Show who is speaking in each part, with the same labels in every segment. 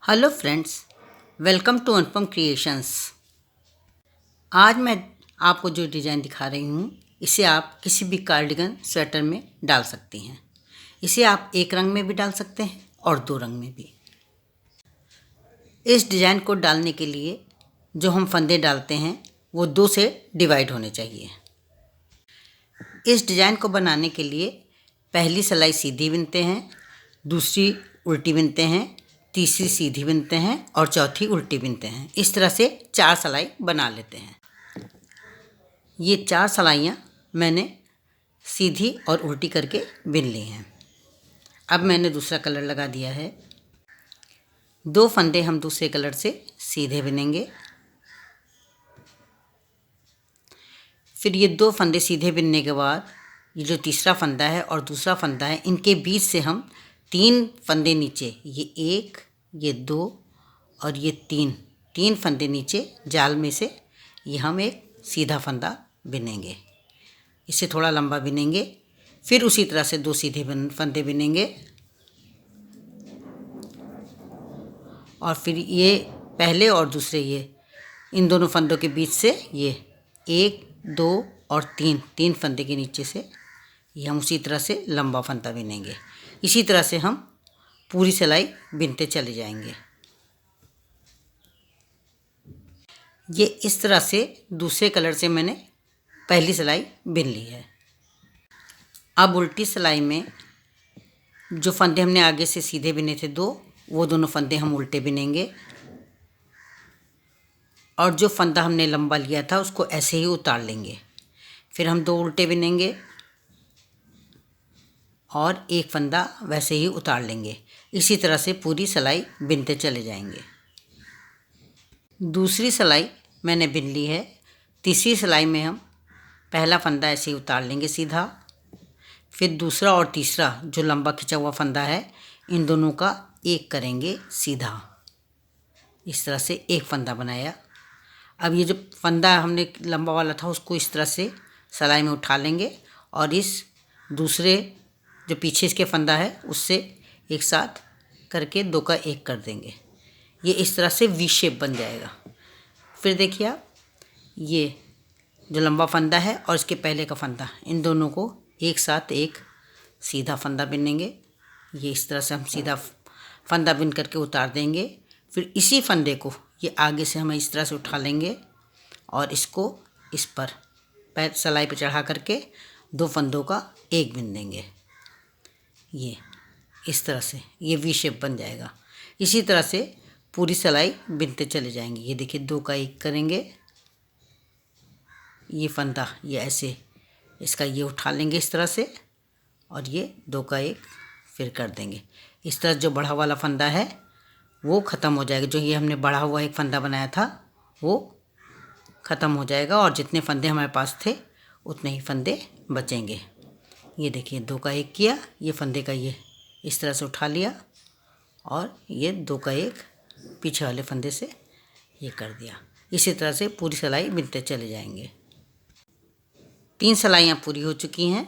Speaker 1: Hello friends, welcome to Anupam Creations. आज मैं आपको जो डिज़ाइन दिखा रही हूँ इसे आप किसी भी कार्डिगन स्वेटर में डाल सकती हैं। इसे आप एक रंग में भी डाल सकते हैं और दो रंग में भी। इस डिज़ाइन को डालने के लिए जो हम फंदे डालते हैं वो दो से डिवाइड होने चाहिए। इस डिज़ाइन को बनाने के लिए पहली सिलाई सीधी बुनते हैं, दूसरी उल्टी बुनते हैं, तीसरी सीधी बुनते हैं और चौथी उल्टी बुनते हैं। इस तरह से 4 सिलाई बना लेते हैं। ये 4 सिलाइयाँ मैंने सीधी और उल्टी करके बुन ली हैं। अब मैंने दूसरा कलर लगा दिया है। 2 फंदे हम दूसरे कलर से सीधे बुनेंगे। फिर ये 2 फंदे सीधे बुनने के बाद ये जो तीसरा फंदा है और दूसरा फंदा है, इनके बीच से हम 3 फंदे नीचे, ये 1, ये 2 और ये 3 फंदे नीचे जाल में से ये हम एक सीधा फंदा बुनेंगे। इसे थोड़ा लंबा बुनेंगे। फिर उसी तरह से 2 सीधे फंदे बुनेंगे और फिर ये पहले और दूसरे ये इन दोनों फंदों के बीच से ये 1, 2 और 3 फंदे के नीचे से ये हम उसी तरह से लंबा फंदा बुनेंगे। इसी तरह से हम पूरी सिलाई बुनते चले जाएंगे। ये इस तरह से दूसरे कलर से मैंने पहली सिलाई बुन ली है। अब उल्टी सिलाई में जो फंदे हमने आगे से सीधे बुने थे 2, वो दोनों फंदे हम उल्टे बुनेंगे और जो फंदा हमने लंबा लिया था उसको ऐसे ही उतार लेंगे। फिर हम 2 उल्टे बुनेंगे और एक फंदा वैसे ही उतार लेंगे। इसी तरह से पूरी सिलाई बुनते चले जाएंगे। दूसरी सिलाई मैंने बुन ली है। तीसरी सिलाई में हम पहला फंदा ऐसे ही उतार लेंगे सीधा। फिर दूसरा और तीसरा जो लंबा खिंचा हुआ फंदा है, इन दोनों का एक करेंगे सीधा। इस तरह से एक फंदा बनाया। अब ये जो फंदा हमने लंबा वाला था उसको इस तरह से सिलाई में उठा लेंगे और इस दूसरे जो पीछे इसके फंदा है उससे एक साथ करके 2 का 1 कर देंगे। ये इस तरह से वी शेप बन जाएगा। फिर देखिए आप, ये जो लंबा फंदा है और इसके पहले का फंदा, इन दोनों को एक साथ एक सीधा फंदा बुनेंगे। ये इस तरह से हम सीधा फंदा बुन करके उतार देंगे। फिर इसी फंदे को ये आगे से हम इस तरह से उठा लेंगे और इसको इस पर पैर सिलाई पर चढ़ा करके 2 फंदों का 1 बुन देंगे। ये इस तरह से ये वी शेप बन जाएगा। इसी तरह से पूरी सिलाई बुनते चले जाएंगे। ये देखिए 2 का 1 करेंगे। ये फंदा ये ऐसे इसका ये उठा लेंगे इस तरह से और ये 2 का 1 फिर कर देंगे। इस तरह जो बढ़ा वाला फंदा है वो ख़त्म हो जाएगा। जो ये हमने बढ़ा हुआ एक फंदा बनाया था वो ख़त्म हो जाएगा और जितने फंदे हमारे पास थे उतने ही फंदे बचेंगे। ये देखिए 2 का 1 किया, ये फंदे का ये इस तरह से उठा लिया और ये 2 का 1 पीछे वाले फंदे से ये कर दिया। इसी तरह से पूरी सिलाई बुनते चले जाएंगे। 3 सिलाइयाँ पूरी हो चुकी हैं।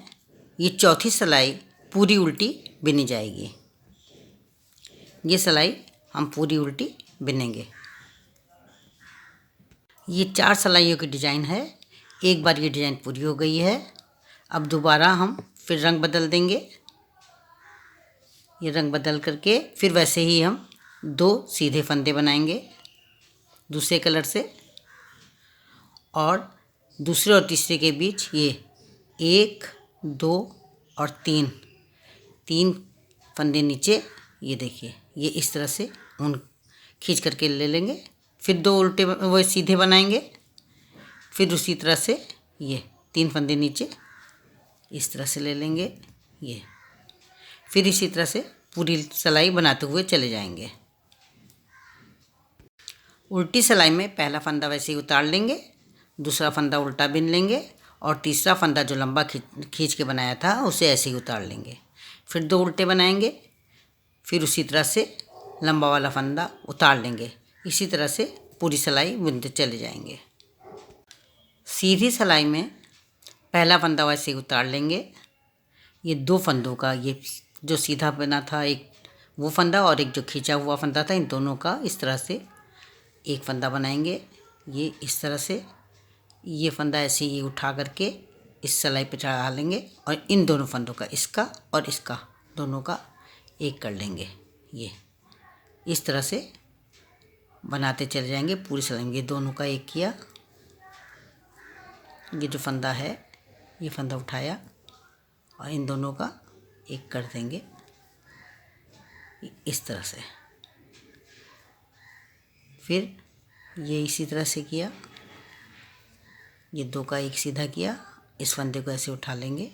Speaker 1: ये चौथी सिलाई पूरी उल्टी बुनी जाएगी। ये सिलाई हम पूरी उल्टी बुनेंगे। ये 4 सिलाइयों की डिज़ाइन है। एक बार ये डिज़ाइन पूरी हो गई है। अब दोबारा हम फिर रंग बदल देंगे। ये रंग बदल करके फिर वैसे ही हम 2 सीधे फंदे बनाएंगे दूसरे कलर से और दूसरे और तीसरे के बीच ये 1, 2 और 3 फंदे नीचे, ये देखिए ये इस तरह से ऊन खींच करके ले लेंगे। फिर 2 उल्टे वो सीधे बनाएंगे। फिर उसी तरह से ये 3 फंदे नीचे इस तरह से ले लेंगे। ये फिर इसी तरह से पूरी सिलाई बनाते हुए चले जाएंगे। उल्टी सिलाई में पहला फंदा वैसे ही उतार लेंगे, दूसरा फंदा उल्टा बुन लेंगे और तीसरा फंदा जो लंबा खींच के बनाया था उसे ऐसे ही उतार लेंगे। फिर 2 उल्टे बनाएंगे। फिर उसी तरह से लंबा वाला फंदा उतार लेंगे। इसी तरह से पूरी सिलाई बुनते चले जाएंगे। सीधी सिलाई में पहला फंदा वैसे ही उतार लेंगे। ये 2 फंदों का ये जो सीधा बना था एक वो फंदा और एक जो खींचा हुआ फंदा था, इन दोनों का इस तरह से एक फंदा बनाएंगे। ये इस तरह से ये फंदा ऐसे ही उठा करके इस सिलाई पे चढ़ा लेंगे और इन दोनों फंदों का, इसका और इसका, दोनों का एक कर लेंगे। ये इस तरह से बनाते चले जाएंगे पूरी सिलाई में। ये दोनों का एक किया, ये जो फंदा है ये फंदा उठाया और इन दोनों का एक कर देंगे इस तरह से। फिर ये इसी तरह से किया, ये दो का एक सीधा किया, इस फंदे को ऐसे उठा लेंगे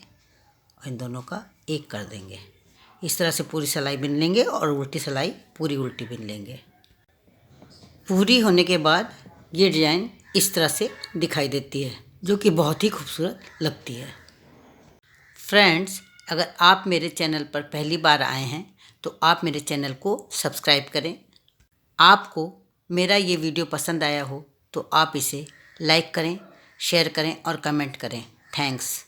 Speaker 1: और इन दोनों का एक कर देंगे। इस तरह से पूरी सिलाई बिन लेंगे और उल्टी सिलाई पूरी उल्टी बिन लेंगे। पूरी होने के बाद ये डिज़ाइन इस तरह से दिखाई देती है, जो कि बहुत ही खूबसूरत लगती है। फ्रेंड्स, अगर आप मेरे चैनल पर पहली बार आए हैं तो आप मेरे चैनल को सब्सक्राइब करें। आपको मेरा ये वीडियो पसंद आया हो तो आप इसे लाइक करें, शेयर करें और कमेंट करें। थैंक्स।